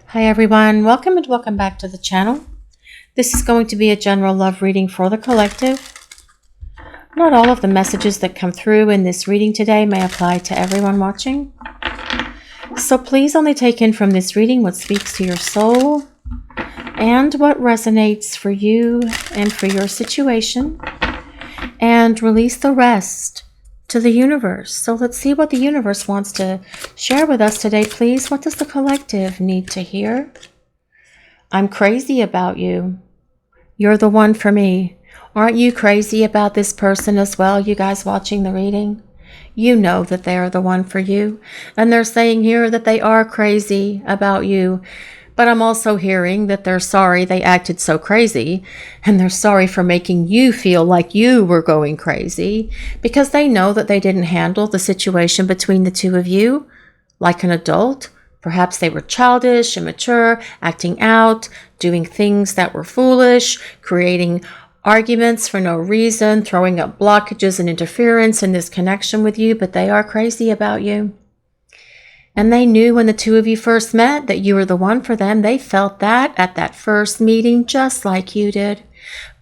Hi everyone, welcome and welcome back to the channel. This is going to be a general love reading for the collective. Not all of the messages that come through in this reading today may apply to everyone watching. So please only take in from this reading what speaks to your soul and what resonates for you and for your situation, and release the rest to the universe. So let's see what the universe wants to share with us today, please. What does the collective need to hear? I'm crazy about you. You're the one for me. Aren't you crazy about this person as well, you guys watching the reading? You know that they are the one for you. And they're saying here that they are crazy about you. But I'm also hearing that they're sorry they acted so crazy, and they're sorry for making you feel like you were going crazy, because they know that they didn't handle the situation between the two of you like an adult. Perhaps they were childish, immature, acting out, doing things that were foolish, creating arguments for no reason, throwing up blockages and interference in this connection with you, but they are crazy about you. And they knew when the two of you first met that you were the one for them. They felt that at that first meeting, just like you did.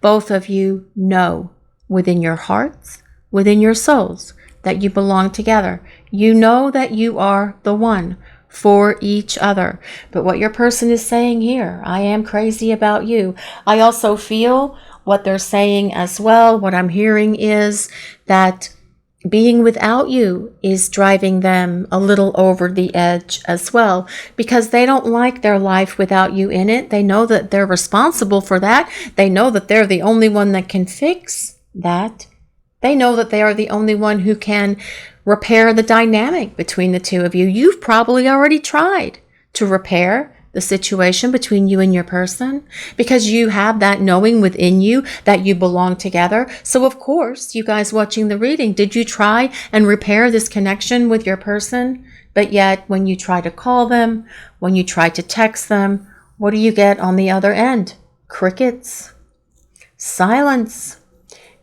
Both of you know within your hearts, within your souls, that you belong together. You know that you are the one for each other. But what your person is saying here, I am crazy about you. I also feel what they're saying as well. What I'm hearing is that being without you is driving them a little over the edge as well, because they don't like their life without you in it. They know that they're responsible for that. They know that they're the only one that can fix that. They know that they are the only one who can repair the dynamic between the two of you. You've probably already tried to repair the situation between you and your person, because you have that knowing within you that you belong together. So of course, you guys watching the reading, did you try and repair this connection with your person? But yet when you try to call them, when you try to text them, what do you get on the other end? Crickets, silence,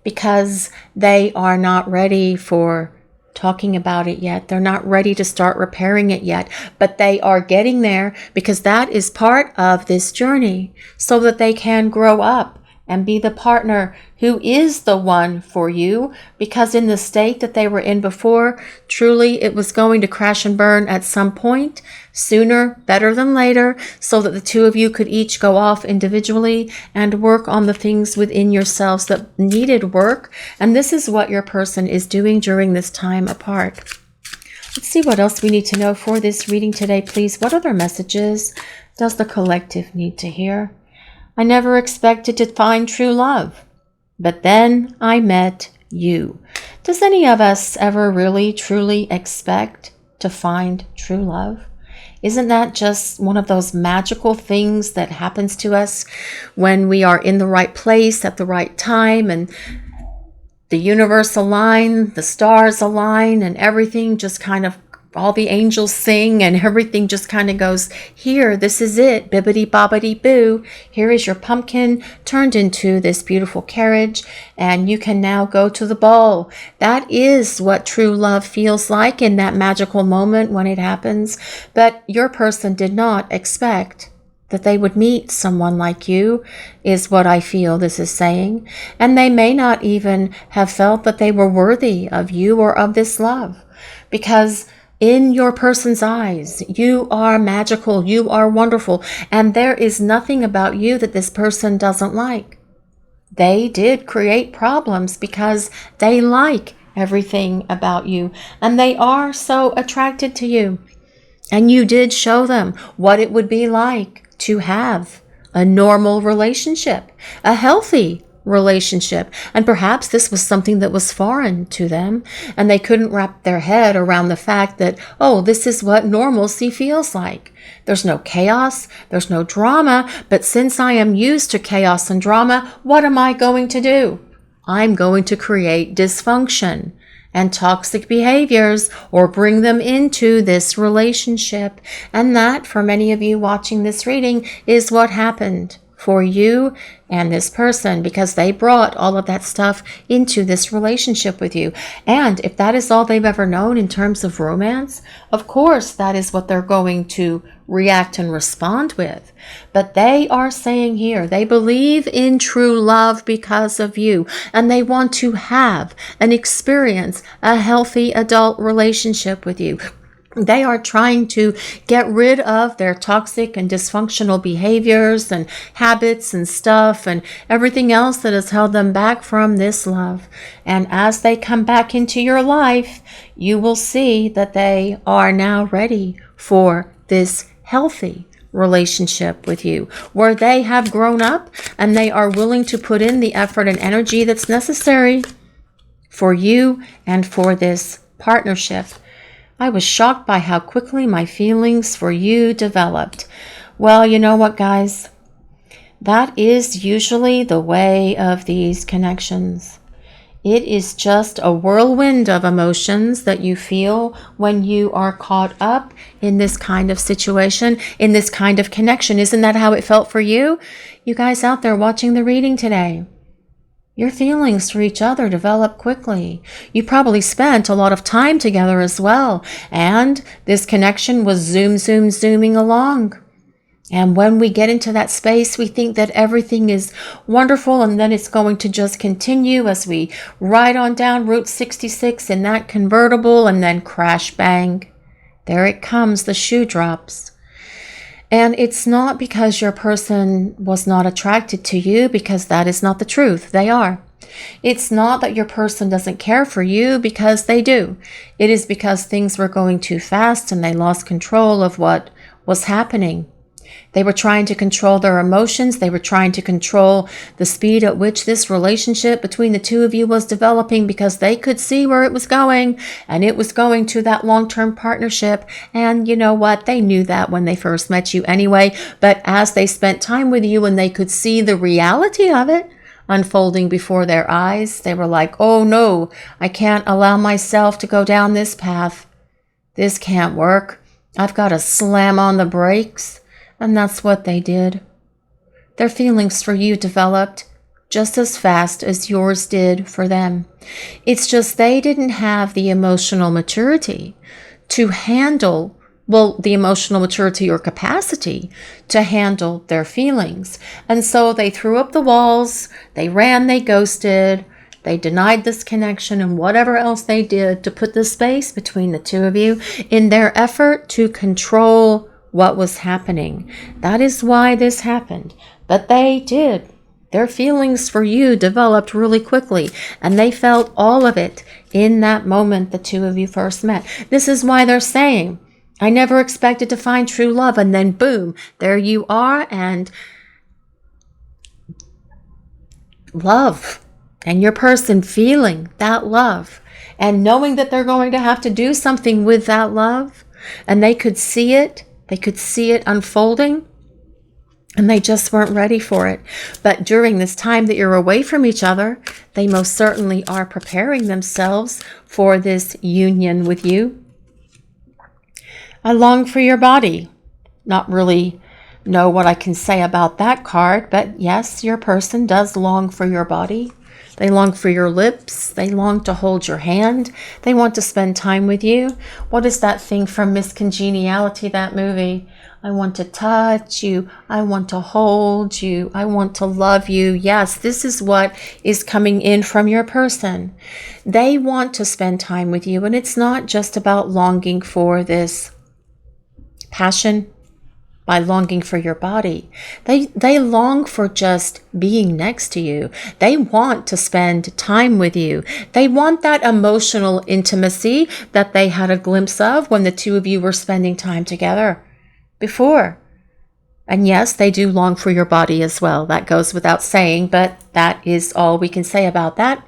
because they are not ready for talking about it yet. They're not ready to start repairing it yet, but they are getting there, because that is part of this journey, so that they can grow up and be the partner who is the one for you. Because in the state that they were in before, truly it was going to crash and burn at some point, sooner better than later, so that the two of you could each go off individually and work on the things within yourselves that needed work. And this is what your person is doing during this time apart. Let's see what else we need to know for this reading today, please. What other messages does the collective need to hear? I never expected to find true love, but then I met you. Does any of us ever really, truly expect to find true love? Isn't that just one of those magical things that happens to us when we are in the right place at the right time, and the universe align, the stars align, and everything just kind of, all the angels sing, and everything just kind of goes, here, this is it, bibbity bobbity boo. Here is your pumpkin turned into this beautiful carriage, and you can now go to the ball. That is what true love feels like in that magical moment when it happens. But your person did not expect that they would meet someone like you, is what I feel this is saying. And they may not even have felt that they were worthy of you or of this love, because in your person's eyes, you are magical, you are wonderful, and there is nothing about you that this person doesn't like. They did create problems because they like everything about you, and they are so attracted to you. And you did show them what it would be like to have a normal relationship, a healthy relationship. And perhaps this was something that was foreign to them, and they couldn't wrap their head around the fact that, oh, this is what normalcy feels like. There's no chaos, there's no drama, but since I am used to chaos and drama, what am I going to do? I'm going to create dysfunction and toxic behaviors, or bring them into this relationship. And that, for many of you watching this reading, is what happened for you and this person, because they brought all of that stuff into this relationship with you. And if that is all they've ever known in terms of romance, of course that is what they're going to react and respond with. But they are saying here, they believe in true love because of you, and they want to have and experience a healthy adult relationship with you. They are trying to get rid of their toxic and dysfunctional behaviors and habits and stuff and everything else that has held them back from this love. And as they come back into your life, you will see that they are now ready for this healthy relationship with you, where they have grown up and they are willing to put in the effort and energy that's necessary for you and for this partnership. I was shocked by how quickly my feelings for you developed. Well, you know what, guys? That is usually the way of these connections. It is just a whirlwind of emotions that you feel when you are caught up in this kind of situation, in this kind of connection. Isn't that how it felt for you? You guys out there watching the reading today. Your feelings for each other develop quickly. You probably spent a lot of time together as well. And this connection was zooming along. And when we get into that space, we think that everything is wonderful and then it's going to just continue as we ride on down Route 66 in that convertible, and then crash bang. There it comes, the shoe drops. And it's not because your person was not attracted to you, because that is not the truth. They are. It's not that your person doesn't care for you, because they do. It is because things were going too fast and they lost control of what was happening. They were trying to control their emotions. They were trying to control the speed at which this relationship between the two of you was developing, because they could see where it was going, and it was going to that long-term partnership. And you know what? They knew that when they first met you anyway. But as they spent time with you and they could see the reality of it unfolding before their eyes, they were like, oh no, I can't allow myself to go down this path. This can't work. I've got to slam on the brakes. And that's what they did. Their feelings for you developed just as fast as yours did for them. It's just they didn't have the emotional maturity to handle, the emotional maturity or capacity to handle their feelings. And so they threw up the walls, they ran, they ghosted, they denied this connection, and whatever else they did to put the space between the two of you in their effort to control what was happening. That is why this happened. But they did. Their feelings for you developed really quickly, and they felt all of it in that moment the two of you first met. This is why they're saying, I never expected to find true love, and then boom, there you are, and love, and your person feeling that love, and knowing that they're going to have to do something with that love, and they could see it. They could see it unfolding, and they just weren't ready for it. But during this time that you're away from each other, they most certainly are preparing themselves for this union with you. I long for your body. Not really know what I can say about that card, but yes, your person does long for your body. They long for your lips. They long to hold your hand. They want to spend time with you. What is that thing from Miss Congeniality, that movie? I want to touch you. I want to hold you. I want to love you. Yes, this is what is coming in from your person. They want to spend time with you, and it's not just about longing for this passion by longing for your body. They long for just being next to you. They want to spend time with you. They want that emotional intimacy that they had a glimpse of when the two of you were spending time together before. And yes, they do long for your body as well. That goes without saying, but that is all we can say about that.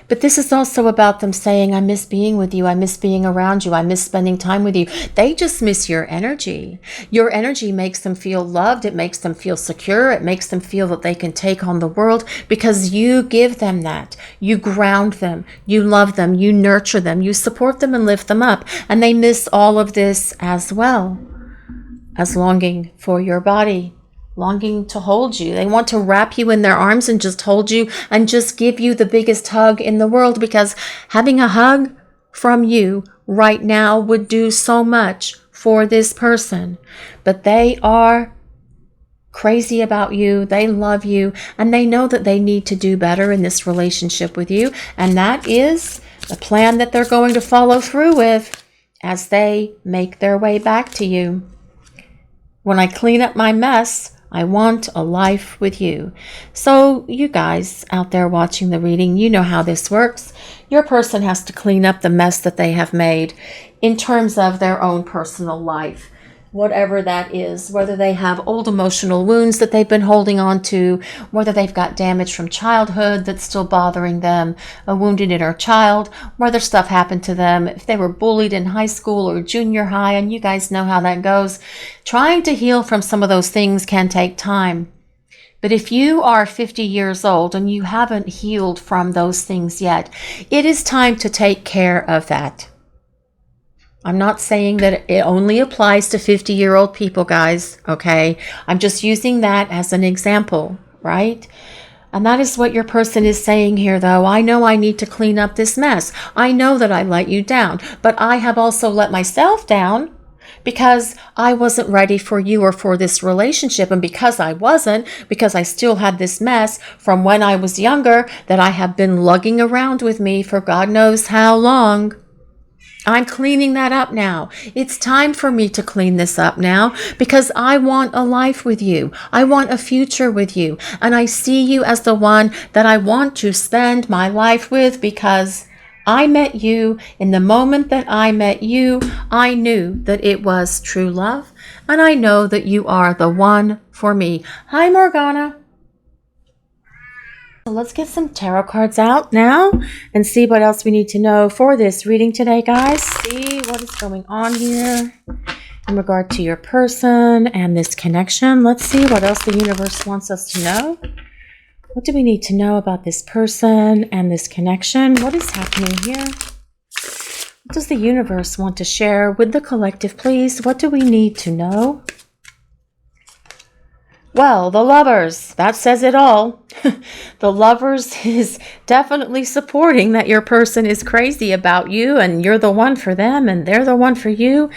But this is also about them saying, I miss being with you. I miss being around you. I miss spending time with you. They just miss your energy. Your energy makes them feel loved. It makes them feel secure. It makes them feel that they can take on the world because you give them that. You ground them. You love them. You nurture them. You support them and lift them up. And they miss all of this as well as longing for your body. longing to hold you. They want to wrap you in their arms and just hold you and just give you the biggest hug in the world, because having a hug from you right now would do so much for this person. But they are crazy about you. They love you, and they know that they need to do better in this relationship with you. And that is the plan that they're going to follow through with as they make their way back to you. When I clean up my mess, I want a life with you. So you guys out there watching the reading, you know how this works. Your person has to clean up the mess that they have made in terms of their own personal life, whatever that is, whether they have old emotional wounds that they've been holding on to, whether they've got damage from childhood that's still bothering them, a wounded inner child, whether stuff happened to them, if they were bullied in high school or junior high, and you guys know how that goes. Trying to heal from some of those things can take time. But if you are 50 years old and you haven't healed from those things yet, it is time to take care of that. I'm not saying that it only applies to 50-year-old people, guys, okay? I'm just using that as an example, right? And that is what your person is saying here, though. I know I need to clean up this mess. I know that I let you down, but I have also let myself down because I wasn't ready for you or for this relationship. And because I wasn't, because I still had this mess from when I was younger that I have been lugging around with me for God knows how long, I'm cleaning that up now. It's time for me to clean this up now because I want a life with you. I want a future with you. And I see you as the one that I want to spend my life with, because I met you. In the moment that I met you, I knew that it was true love. And I know that you are the one for me. Hi, Morgana. So let's get some tarot cards out now and see what else we need to know for this reading today, guys. See what is going on here in regard to your person and this connection. Let's see what else the universe wants us to know. What do we need to know about this person and this connection? What is happening here? What does the universe want to share with the collective, please? What do we need to know? Well, the Lovers, that says it all. The Lovers is definitely supporting that your person is crazy about you and you're the one for them and they're the one for you.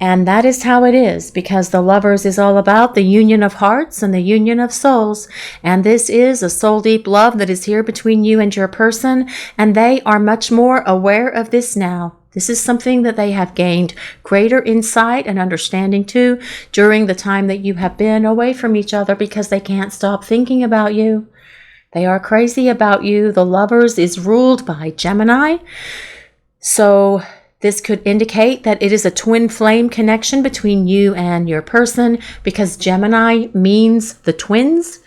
And that is how it is, because the Lovers is all about the union of hearts and the union of souls. And this is a soul deep love that is here between you and your person. And they are much more aware of this now. This is something that they have gained greater insight and understanding to during the time that you have been away from each other, because they can't stop thinking about you. They are crazy about you. The Lovers is ruled by Gemini. So this could indicate that it is a twin flame connection between you and your person, because Gemini means the twins.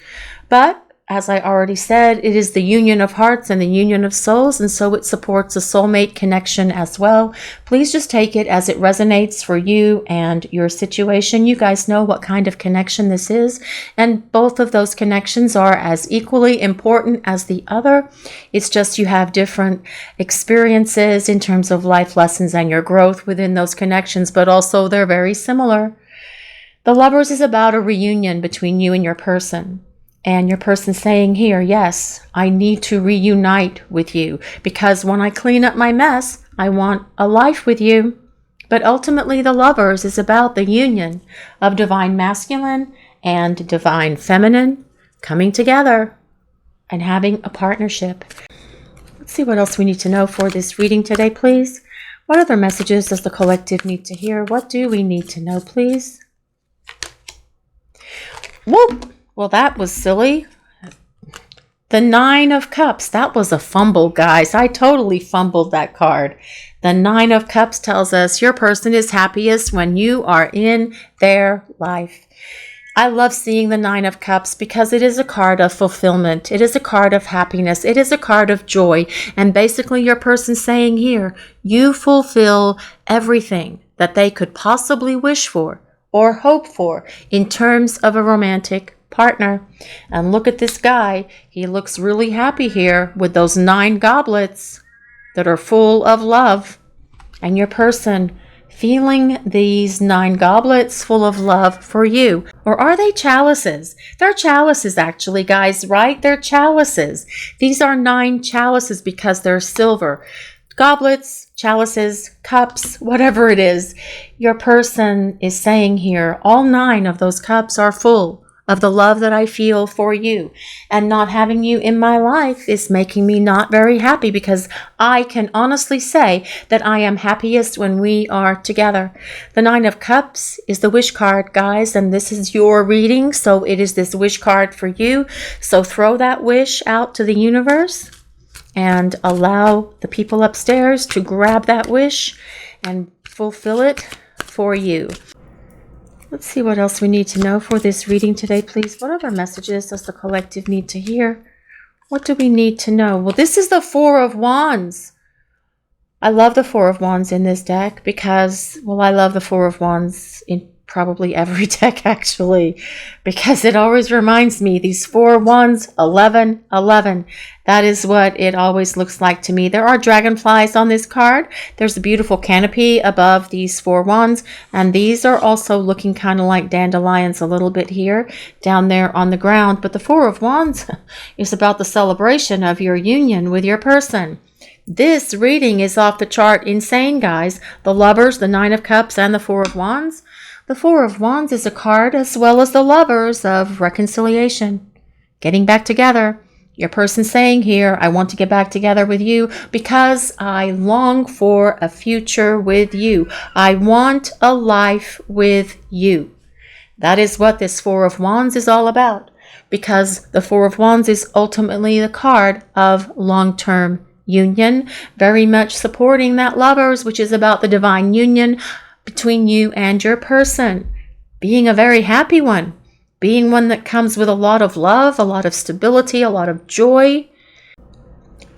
But as I already said, it is the union of hearts and the union of souls, and so it supports a soulmate connection as well. Please just take it as it resonates for you and your situation. You guys know what kind of connection this is, and both of those connections are as equally important as the other. It's just you have different experiences in terms of life lessons and your growth within those connections, but also they're very similar. The Lovers is about a reunion between you and your person. And your person saying here, yes, I need to reunite with you, because when I clean up my mess, I want a life with you. But ultimately, the Lovers is about the union of divine masculine and divine feminine coming together and having a partnership. Let's see what else we need to know for this reading today, please. What other messages does the collective need to hear? What do we need to know, please? Whoop! Well, that was silly. The Nine of Cups. That was a fumble, guys. I totally fumbled that card. The Nine of Cups tells us your person is happiest when you are in their life. I love seeing the Nine of Cups because it is a card of fulfillment. It is a card of happiness. It is a card of joy. And basically your person saying here, you fulfill everything that they could possibly wish for or hope for in terms of a romantic partner. And look at this guy. He looks really happy here with those 9 goblets that are full of love. And your person feeling these 9 goblets full of love for you. Or are they chalices? They're chalices actually, guys, right? They're chalices. These are 9 chalices because they're silver. Goblets, chalices, cups, whatever it is. Your person is saying here, all 9 of those cups are full of the love that I feel for you. And not having you in my life is making me not very happy, because I can honestly say that I am happiest when we are together. The 9 of Cups is the wish card, guys, and this is your reading, so it is this wish card for you. So throw that wish out to the universe and allow the people upstairs to grab that wish and fulfill it for you. Let's see what else we need to know for this reading today, please. What other messages does the collective need to hear? What do we need to know? Well, this is the 4 of Wands. I love the 4 of Wands in this deck because, well, I love the 4 of Wands in probably every deck, actually, because it always reminds me, these 4 wands, 11, 11. That is what it always looks like to me. There are dragonflies on this card. There's a beautiful canopy above these 4 wands, and these are also looking kind of like dandelions a little bit here, down there on the ground. But the 4 of Wands is about the celebration of your union with your person. This reading is off the chart insane, guys. The Lovers, the 9 of Cups, and the 4 of Wands. The 4 of Wands is a card, as well as the Lovers, of reconciliation, getting back together. Your person saying here, I want to get back together with you because I long for a future with you. I want a life with you. That is what this 4 of Wands is all about, because the 4 of Wands is ultimately the card of long-term union, very much supporting that Lovers, which is about the divine union between you and your person, being a very happy one, being one that comes with a lot of love, a lot of stability, a lot of joy.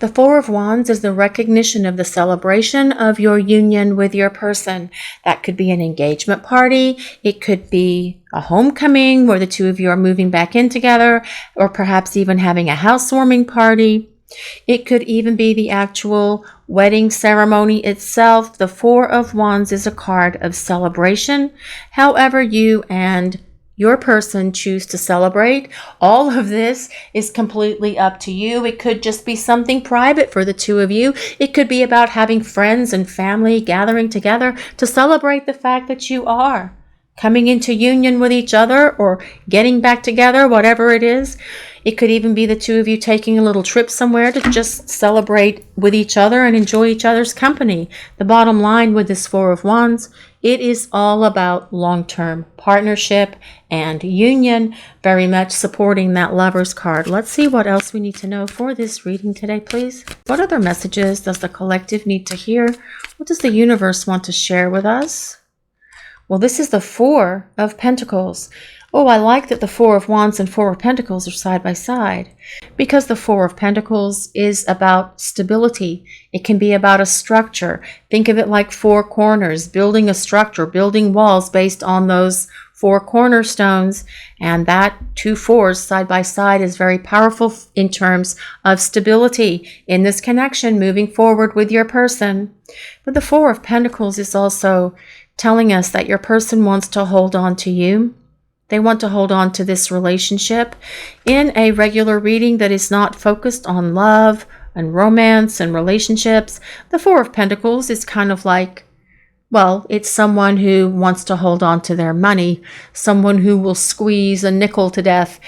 The 4 of Wands is the recognition of the celebration of your union with your person. That could be an engagement party. It could be a homecoming where the 2 of you are moving back in together, or perhaps even having a housewarming party. It could even be the actual wedding ceremony itself. The 4 of Wands is a card of celebration. However you and your person choose to celebrate, all of this is completely up to you. It could just be something private for the 2 of you. It could be about having friends and family gathering together to celebrate the fact that you are coming into union with each other or getting back together, whatever it is. It could even be the 2 of you taking a little trip somewhere to just celebrate with each other and enjoy each other's company. The bottom line with this 4 of Wands, it is all about long-term partnership and union, very much supporting that Lovers card. Let's see what else we need to know for this reading today, please. What other messages does the collective need to hear? What does the universe want to share with us? Well, this is the 4 of Pentacles. Oh, I like that the 4 of Wands and 4 of Pentacles are side by side, because the 4 of Pentacles is about stability. It can be about a structure. Think of it like 4 corners, building a structure, building walls based on those 4 cornerstones. And that 2 4s side by side is very powerful in terms of stability in this connection moving forward with your person. But the 4 of Pentacles is also telling us that your person wants to hold on to you. They want to hold on to this relationship in a regular reading that is not focused on love and romance and relationships. The 4 of Pentacles is kind of like, well, it's someone who wants to hold on to their money, someone who will squeeze a nickel to death.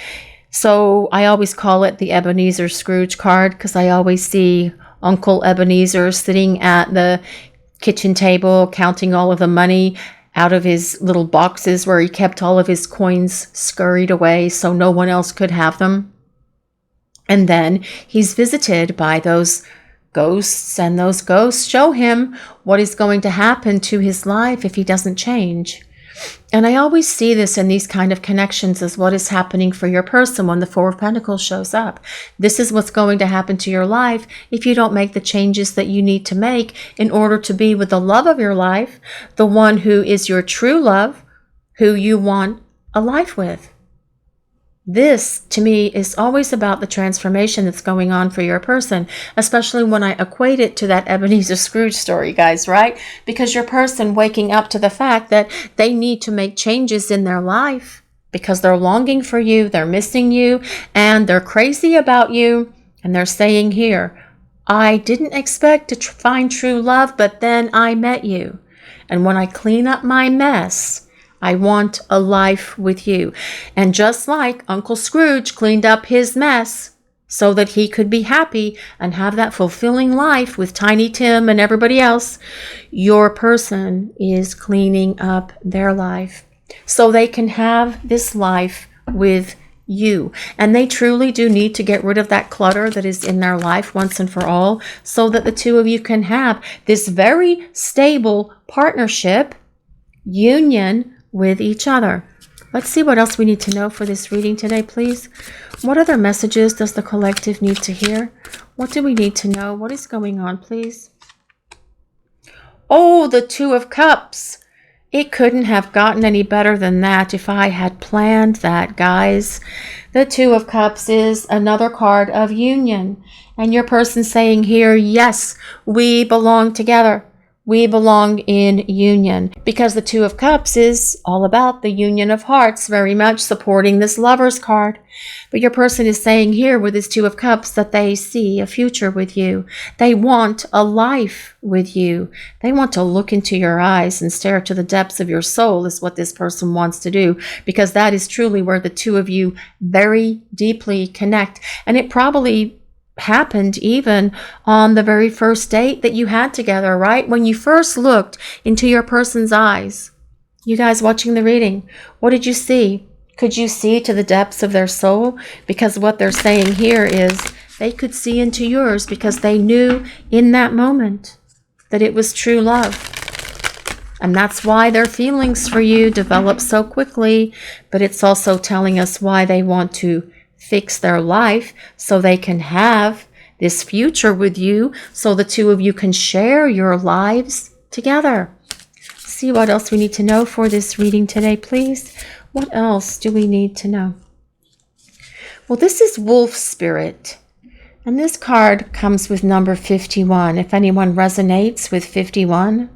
So I always call it the Ebenezer Scrooge card, because I always see Uncle Ebenezer sitting at the kitchen table counting all of the money out of his little boxes where he kept all of his coins scurried away so no one else could have them. And then he's visited by those ghosts, and those ghosts show him what is going to happen to his life if he doesn't change. And I always see this in these kind of connections as what is happening for your person when the 4 of Pentacles shows up. This is what's going to happen to your life if you don't make the changes that you need to make in order to be with the love of your life, the one who is your true love, who you want a life with. This, to me, is always about the transformation that's going on for your person, especially when I equate it to that Ebenezer Scrooge story, guys, right? Because your person waking up to the fact that they need to make changes in their life because they're longing for you, they're missing you, and they're crazy about you. And they're saying here, I didn't expect to find true love, but then I met you. And when I clean up my mess, I want a life with you. And just like Uncle Scrooge cleaned up his mess so that he could be happy and have that fulfilling life with Tiny Tim and everybody else, your person is cleaning up their life so they can have this life with you. And they truly do need to get rid of that clutter that is in their life once and for all so that the two of you can have this very stable partnership, union, with each other. Let's see what else we need to know for this reading today, please. What other messages does the collective need to hear? What do we need to know? What is going on, please? Oh, the Two of Cups. It couldn't have gotten any better than that if I had planned that, guys. The Two of Cups is another card of union. And your person saying here, yes, we belong together. We belong in union, because the Two of Cups is all about the union of hearts, very much supporting this Lover's card. But your person is saying here with this Two of Cups that they see a future with you. They want a life with you. They want to look into your eyes and stare to the depths of your soul is what this person wants to do, because that is truly where the two of you very deeply connect. And it probably happened even on the very first date that you had together, right? When you first looked into your person's eyes. You guys watching the reading, what did you see? Could you see to the depths of their soul? Because what they're saying here is they could see into yours because they knew in that moment that it was true love. And that's why their feelings for you develop so quickly, but it's also telling us why they want to fix their life so they can have this future with you, so the two of you can share your lives together. See what else we need to know for this reading today, please. What else do we need to know? Well, this is Wolf Spirit, and this card comes with number 51, if anyone resonates with 51.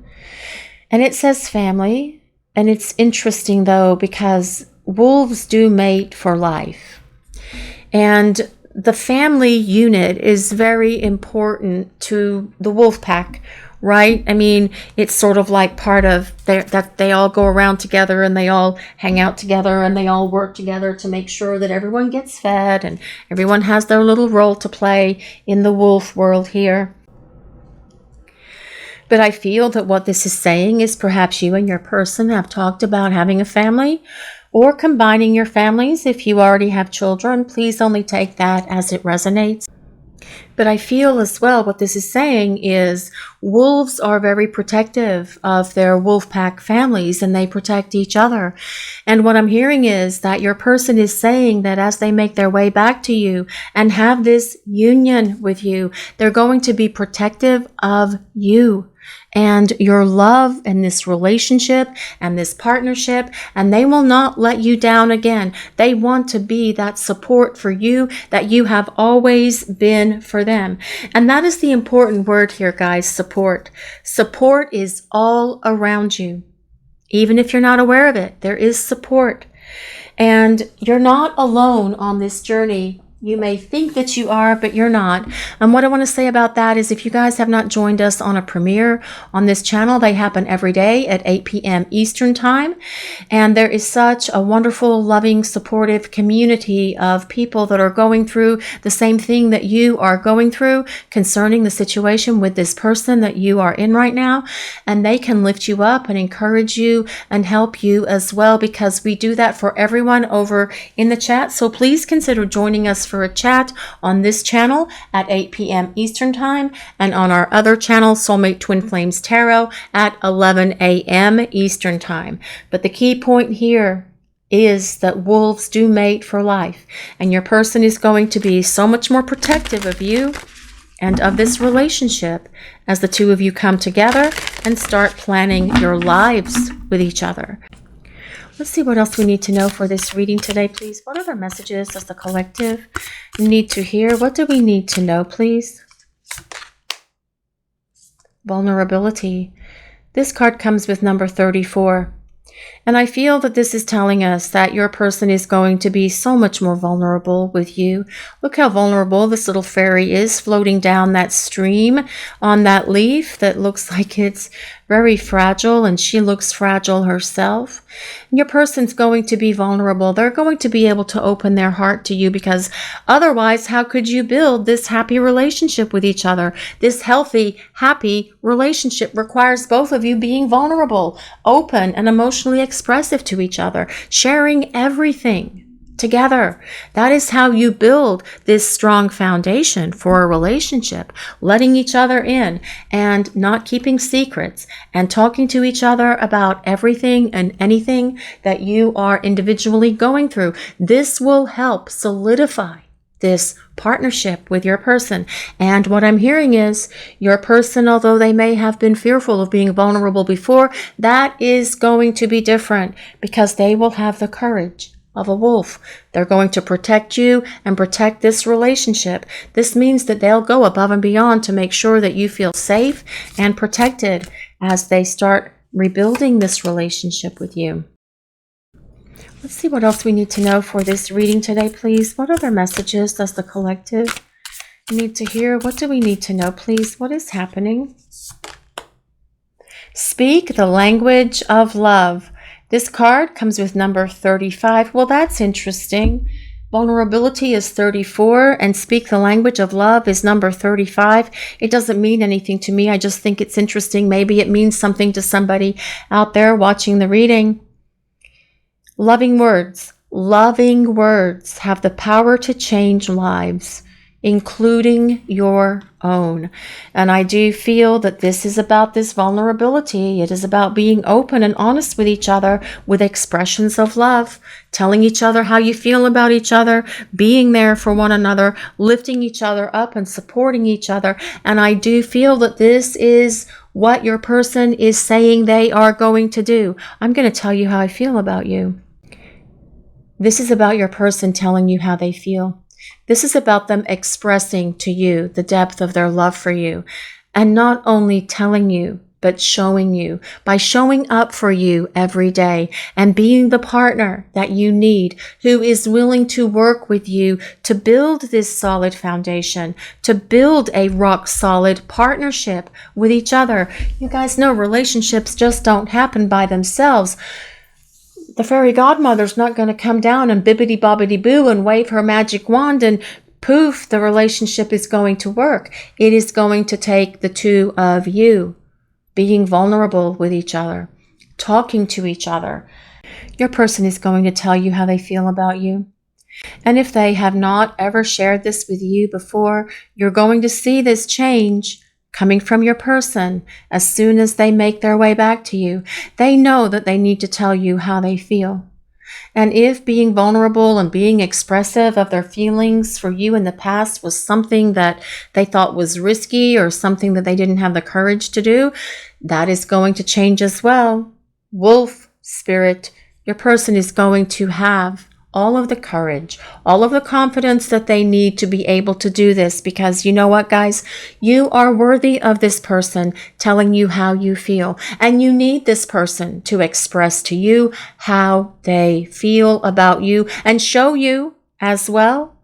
And it says family, and it's interesting though because wolves do mate for life. And the family unit is very important to the wolf pack, right? I mean, it's sort of like part of that they all go around together and they all hang out together and they all work together to make sure that everyone gets fed and everyone has their little role to play in the wolf world here. But I feel that what this is saying is perhaps you and your person have talked about having a family or combining your families. If you already have children, please only take that as it resonates. But I feel as well what this is saying is wolves are very protective of their wolf pack families and they protect each other. And what I'm hearing is that your person is saying that as they make their way back to you and have this union with you, they're going to be protective of you and your love and this relationship and this partnership, and they will not let you down again. They want to be that support for you that you have always been for them. And that is the important word here, guys, support. Support is all around you. Even if you're not aware of it, there is support. And you're not alone on this journey. You may think that you are, but you're not. And what I want to say about that is if you guys have not joined us on a premiere on this channel, they happen every day at 8 p.m. Eastern Time. And there is such a wonderful, loving, supportive community of people that are going through the same thing that you are going through concerning the situation with this person that you are in right now. And they can lift you up and encourage you and help you as well, because we do that for everyone over in the chat. So please consider joining us for a chat on this channel at 8 p.m. Eastern Time and on our other channel, Soulmate Twin Flames Tarot, at 11 a.m. Eastern Time. But the key point here is that wolves do mate for life, and your person is going to be so much more protective of you and of this relationship as the two of you come together and start planning your lives with each other. Let's see what else we need to know for this reading today, please. What other messages does the collective need to hear? What do we need to know, please? Vulnerability. This card comes with number 34. And I feel that this is telling us that your person is going to be so much more vulnerable with you. Look how vulnerable this little fairy is floating down that stream on that leaf that looks like it's very fragile, and she looks fragile herself. And your person's going to be vulnerable. They're going to be able to open their heart to you, because otherwise, how could you build this happy relationship with each other? This healthy, happy relationship requires both of you being vulnerable, open, and emotionally expressive to each other, sharing everything together. That is how you build this strong foundation for a relationship, letting each other in and not keeping secrets and talking to each other about everything and anything that you are individually going through. This will help solidify this partnership with your person. And what I'm hearing is your person, although they may have been fearful of being vulnerable before, that is going to be different, because they will have the courage of a wolf. They're going to protect you and protect this relationship. This means that they'll go above and beyond to make sure that you feel safe and protected as they start rebuilding this relationship with you. Let's see what else we need to know for this reading today, please. What other messages does the collective need to hear? What do we need to know, please? What is happening? Speak the language of love. This card comes with number 35. Well, that's interesting. Vulnerability is 34, and speak the language of love is number 35. It doesn't mean anything to me. I just think it's interesting. Maybe it means something to somebody out there watching the reading. Loving words have the power to change lives, including your own. And I do feel that this is about this vulnerability. It is about being open and honest with each other with expressions of love, telling each other how you feel about each other, being there for one another, lifting each other up and supporting each other. And I do feel that this is what your person is saying they are going to do. I'm going to tell you how I feel about you. This is about your person telling you how they feel. This is about them expressing to you the depth of their love for you, and not only telling you, but showing you by showing up for you every day and being the partner that you need, who is willing to work with you to build this solid foundation, to build a rock solid partnership with each other. You guys know relationships just don't happen by themselves. The fairy godmother's not going to come down and bibbity bobbity boo and wave her magic wand and poof, the relationship is going to work. It is going to take the two of you being vulnerable with each other, talking to each other. Your person is going to tell you how they feel about you. And if they have not ever shared this with you before, you're going to see this change coming from your person as soon as they make their way back to you. They know that they need to tell you how they feel. And if being vulnerable and being expressive of their feelings for you in the past was something that they thought was risky or something that they didn't have the courage to do, that is going to change as well. Wolf spirit, your person is going to have all of the courage, all of the confidence that they need to be able to do this, because you know what, guys? You are worthy of this person telling you how you feel, and you need this person to express to you how they feel about you and show you as well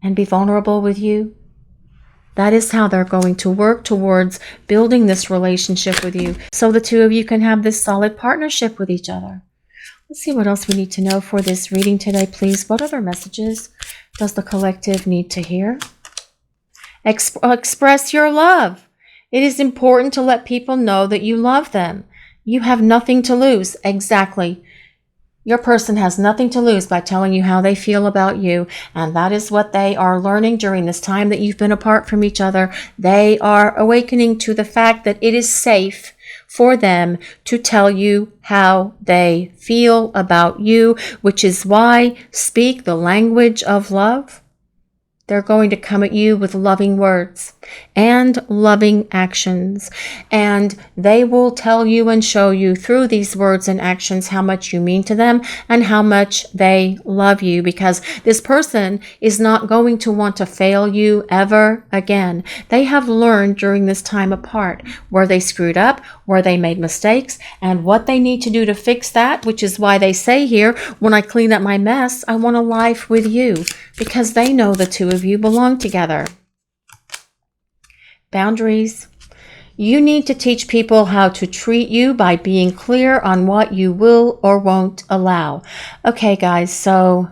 and be vulnerable with you. That is how they're going to work towards building this relationship with you, so the two of you can have this solid partnership with each other. Let's see what else we need to know for this reading today, please. What other messages does the collective need to hear? Express your love. It is important to let people know that you love them. You have nothing to lose. Exactly. Your person has nothing to lose by telling you how they feel about you. And that is what they are learning during this time that you've been apart from each other. They are awakening to the fact that it is safe for them to tell you how they feel about you, which is why speak the language of love. They're going to come at you with loving words. and loving actions. And they will tell you and show you through these words and actions how much you mean to them and how much they love you, because this person is not going to want to fail you ever again. They have learned during this time apart where they screwed up, where they made mistakes, and what they need to do to fix that, which is why they say here, when I clean up my mess, I want a life with you, because they know the two of you belong together. Boundaries. You need to teach people how to treat you by being clear on what you will or won't allow. Okay, guys, so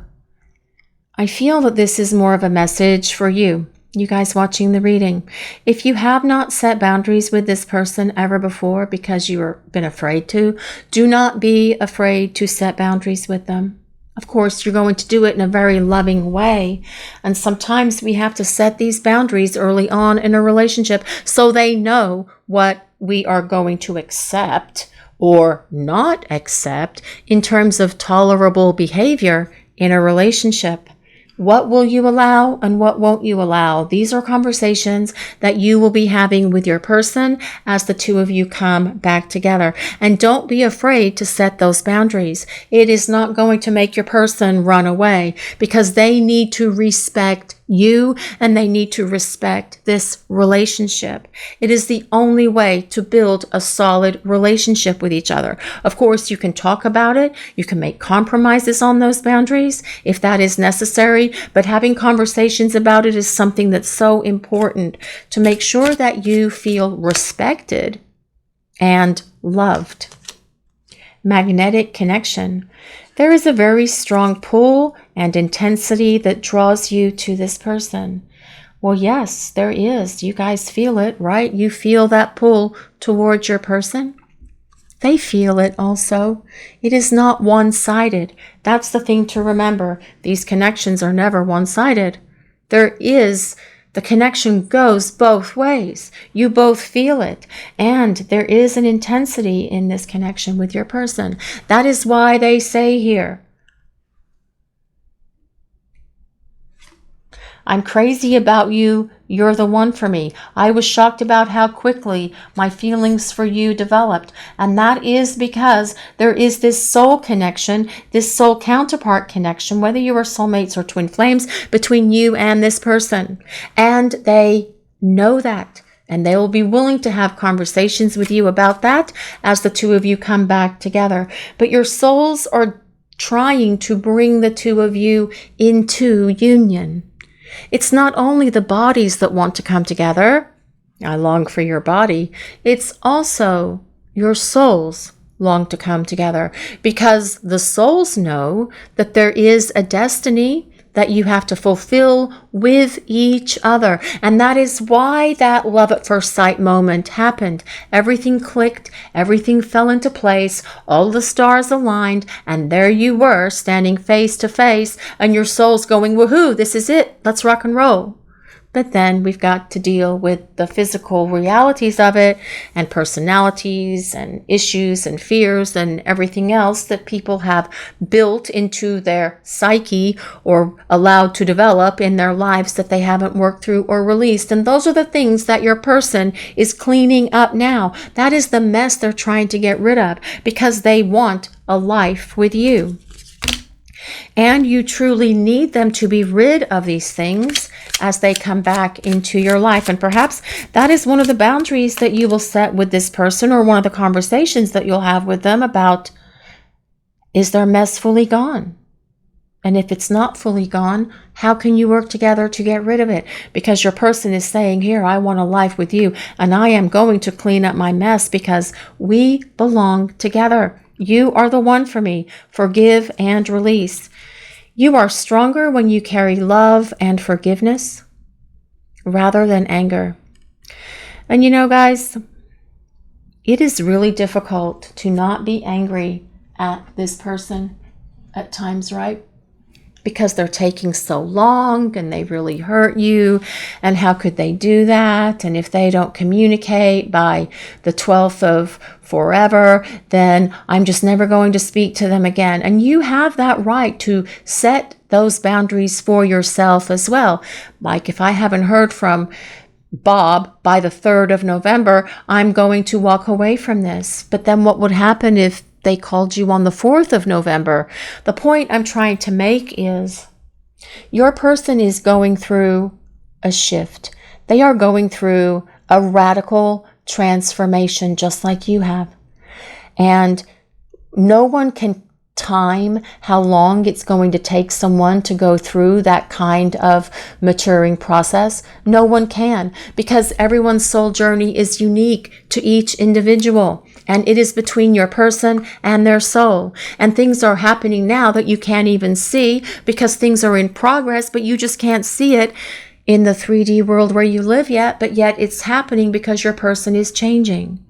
I feel that this is more of a message for you guys watching the reading. If you have not set boundaries with this person ever before because you've been afraid to, do not be afraid to set boundaries with them. Of course, you're going to do it in a very loving way. And sometimes we have to set these boundaries early on in a relationship so they know what we are going to accept or not accept in terms of tolerable behavior in a relationship. What will you allow and what won't you allow? These are conversations that you will be having with your person as the two of you come back together. And don't be afraid to set those boundaries. It is not going to make your person run away, because they need to respect you and they need to respect this relationship. It is the only way to build a solid relationship with each other. Of course, you can talk about it. You can make compromises on those boundaries if that is necessary, but having conversations about it is something that's so important to make sure that you feel respected and loved. Magnetic connection. There is a very strong pull and intensity that draws you to this person. Well, yes, there is. You guys feel it, right? You feel that pull towards your person. They feel it also. It is not one-sided. That's the thing to remember. These connections are never one-sided. The connection goes both ways. You both feel it. And there is an intensity in this connection with your person. That is why they say here, I'm crazy about you. You're the one for me. I was shocked about how quickly my feelings for you developed. And that is because there is this soul connection, this soul counterpart connection, whether you are soulmates or twin flames, between you and this person. And they know that. And they will be willing to have conversations with you about that as the two of you come back together. But your souls are trying to bring the two of you into union. It's not only the bodies that want to come together. I long for your body. It's also your souls long to come together, because the souls know that there is a destiny that you have to fulfill with each other. And that is why that love at first sight moment happened. Everything clicked, everything fell into place, all the stars aligned, and there you were standing face to face, and your soul's going, woohoo, this is it, let's rock and roll. But then we've got to deal with the physical realities of it, and personalities and issues and fears and everything else that people have built into their psyche or allowed to develop in their lives that they haven't worked through or released. And those are the things that your person is cleaning up now. That is the mess they're trying to get rid of, because they want a life with you. And you truly need them to be rid of these things as they come back into your life. And perhaps that is one of the boundaries that you will set with this person, or one of the conversations that you'll have with them about, is their mess fully gone? And if it's not fully gone, how can you work together to get rid of it? Because your person is saying here, I want a life with you, and I am going to clean up my mess because we belong together. You are the one for me. Forgive and release. You are stronger when you carry love and forgiveness rather than anger. And you know, guys, it is really difficult to not be angry at this person at times, right? Because they're taking so long and they really hurt you. And how could they do that? And if they don't communicate by the 12th of forever, then I'm just never going to speak to them again. And you have that right to set those boundaries for yourself as well. Like if I haven't heard from Bob, by the 3rd of November, I'm going to walk away from this. But then what would happen if they called you on the 4th of November? The point I'm trying to make is your person is going through a shift. They are going through a radical transformation just like you have. And no one can time how long it's going to take someone to go through that kind of maturing process. No one can, because everyone's soul journey is unique to each individual, and it is between your person and their soul. And things are happening now that you can't even see because things are in progress, but you just can't see it in the 3D world where you live yet, but yet it's happening because your person is changing.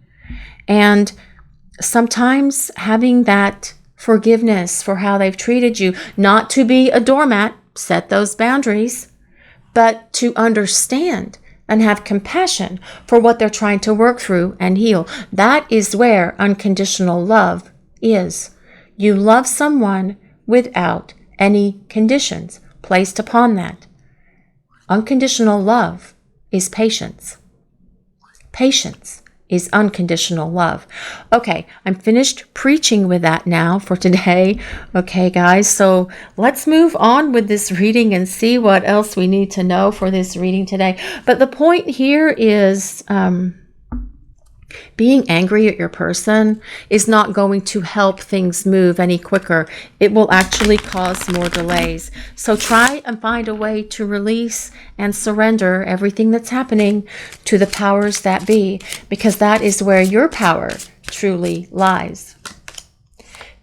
And sometimes having that forgiveness for how they've treated you, not to be a doormat, set those boundaries, but to understand and have compassion for what they're trying to work through and heal. That is where unconditional love is. You love someone without any conditions placed upon that. Unconditional love is patience. Patience is unconditional love. Okay, I'm finished preaching with that now for today. Okay, guys, so let's move on with this reading and see what else we need to know for this reading today. But the point here is being angry at your person is not going to help things move any quicker. It will actually cause more delays. So try and find a way to release and surrender everything that's happening to the powers that be, because that is where your power truly lies.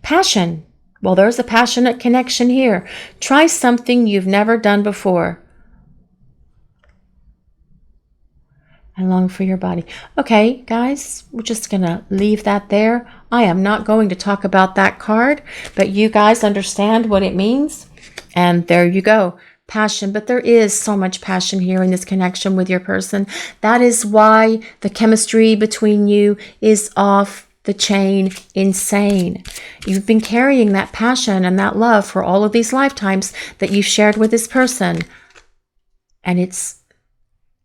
Passion. Well, there's a passionate connection here. Try something you've never done before. I long for your body. Okay, guys, we're just going to leave that there. I am not going to talk about that card, but you guys understand what it means. And there you go. Passion. But there is so much passion here in this connection with your person. That is why the chemistry between you is off the chain insane. You've been carrying that passion and that love for all of these lifetimes that you've shared with this person. And it's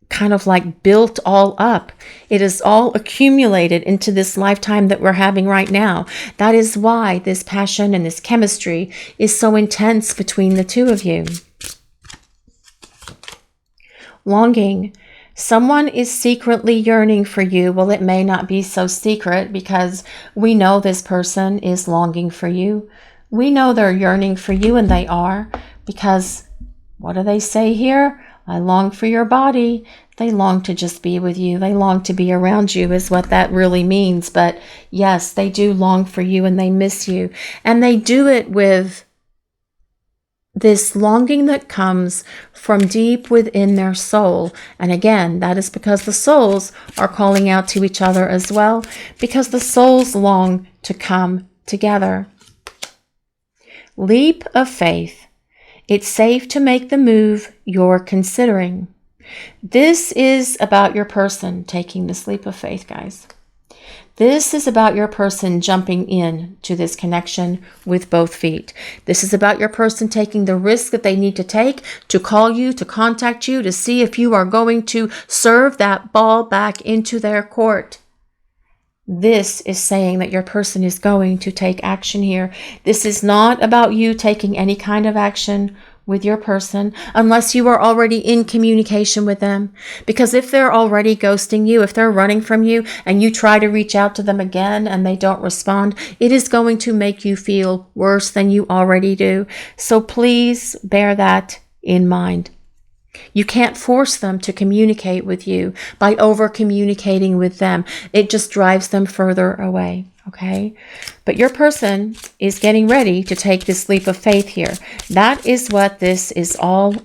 kind of like built all up. It is all accumulated into this lifetime that we're having right now. That is why this passion and this chemistry is so intense between the two of you. Longing. Someone is secretly yearning for you. Well, it may not be so secret because we know this person is longing for you. We know they're yearning for you, and they are, because what do they say here? I long for your body. They long to just be with you. They long to be around you is what that really means. But yes, they do long for you and they miss you. And they do it with this longing that comes from deep within their soul. And again, that is because the souls are calling out to each other as well, because the souls long to come together. Leap of faith. It's safe to make the move you're considering. This is about your person taking this leap of faith, guys. This is about your person jumping in to this connection with both feet. This is about your person taking the risk that they need to take to call you, to contact you, to see if you are going to serve that ball back into their court. This is saying that your person is going to take action here. This is not about you taking any kind of action with your person unless you are already in communication with them. Because if they're already ghosting you, if they're running from you and you try to reach out to them again and they don't respond, it is going to make you feel worse than you already do. So please bear that in mind. You can't force them to communicate with you by over communicating with them. It just drives them further away. Okay, but your person is getting ready to take this leap of faith here. That is what this is all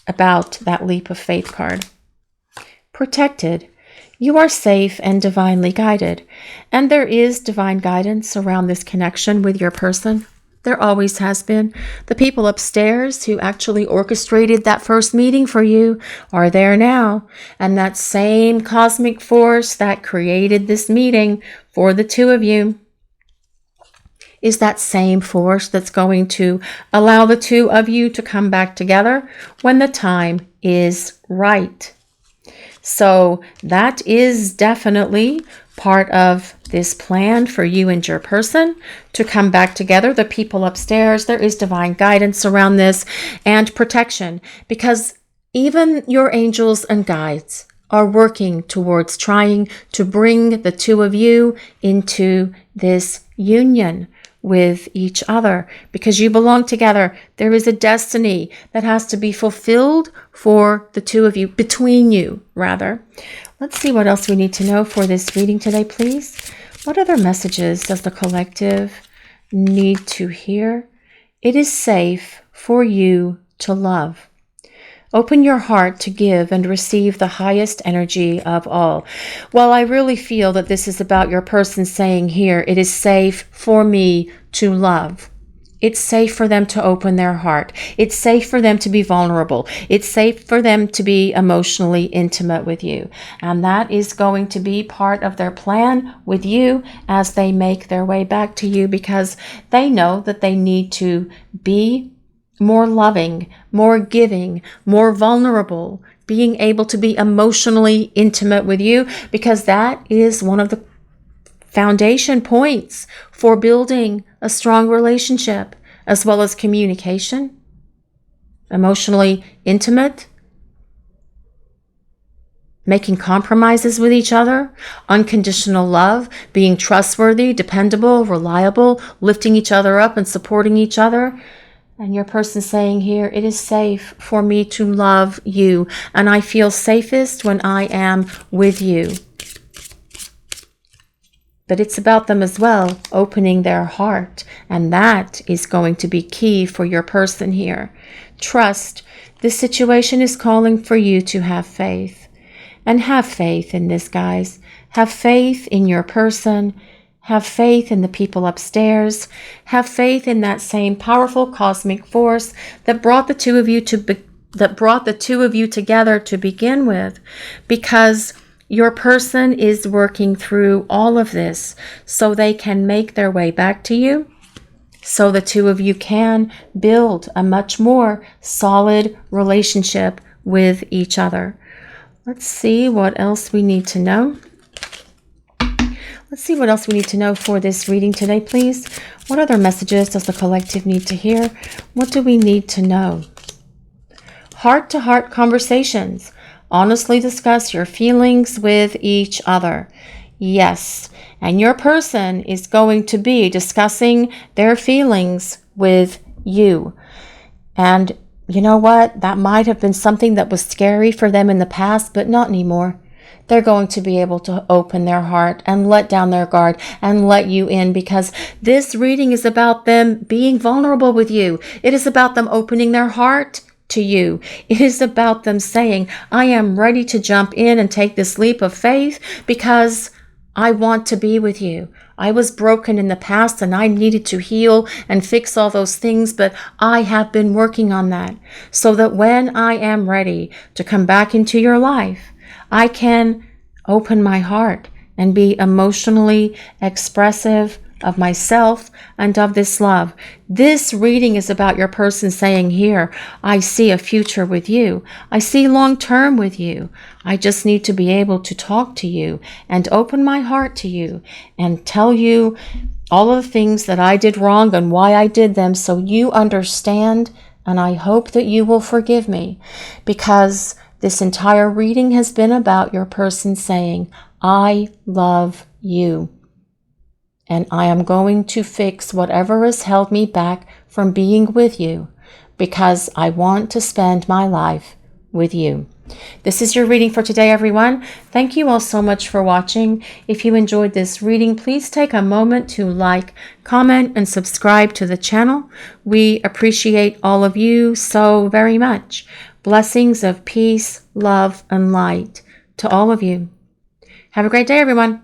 about, that leap of faith card. Protected. You are safe and divinely guided. And there is divine guidance around this connection with your person. There always has been. The people upstairs who actually orchestrated that first meeting for you are there now. And that same cosmic force that created this meeting for the two of you is that same force that's going to allow the two of you to come back together when the time is right. So that is definitely part of this plan for you and your person to come back together. The people upstairs, there is divine guidance around this and protection, because even your angels and guides are working towards trying to bring the two of you into this union with each other, because you belong together. There is a destiny that has to be fulfilled for the two of you, between you, rather. Let's see what else we need to know for this reading today, please. What other messages does the collective need to hear? It is safe for you to love. Open your heart to give and receive the highest energy of all. Well, I really feel that this is about your person saying here, it is safe for me to love. It's safe for them to open their heart. It's safe for them to be vulnerable. It's safe for them to be emotionally intimate with you. And that is going to be part of their plan with you as they make their way back to you, because they know that they need to be more loving, more giving, more vulnerable, being able to be emotionally intimate with you, because that is one of the foundation points for building a strong relationship, as well as communication, emotionally intimate, making compromises with each other, unconditional love, being trustworthy, dependable, reliable, lifting each other up and supporting each other. And your person saying here, it is safe for me to love you, and I feel safest when I am with you. But it's about them as well, opening their heart. And that is going to be key for your person here. Trust. This situation is calling for you to have faith. And have faith in this, guys. Have faith in your person. Have faith in the people upstairs. Have faith in that same powerful cosmic force that brought the two of you together to begin with, because your person is working through all of this so they can make their way back to you, so the two of you can build a much more solid relationship with each other. Let's see what else we need to know. Let's see what else we need to know for this reading today, please. What other messages does the collective need to hear? What do we need to know? Heart-to-heart conversations. Honestly discuss your feelings with each other. Yes, and your person is going to be discussing their feelings with you. And you know what? That might have been something that was scary for them in the past, but not anymore. They're going to be able to open their heart and let down their guard and let you in, because this reading is about them being vulnerable with you. It is about them opening their heart to you. It is about them saying, I am ready to jump in and take this leap of faith because I want to be with you. I was broken in the past and I needed to heal and fix all those things, but I have been working on that so that when I am ready to come back into your life, I can open my heart and be emotionally expressive of myself and of this love. This reading is about your person saying here, I see a future with you. I see long term with you. I just need to be able to talk to you and open my heart to you and tell you all of the things that I did wrong and why I did them, so you understand, and I hope that you will forgive me, because this entire reading has been about your person saying, I love you. And I am going to fix whatever has held me back from being with you, because I want to spend my life with you. This is your reading for today, everyone. Thank you all so much for watching. If you enjoyed this reading, please take a moment to like, comment, and subscribe to the channel. We appreciate all of you so very much. Blessings of peace, love, and light to all of you. Have a great day, everyone.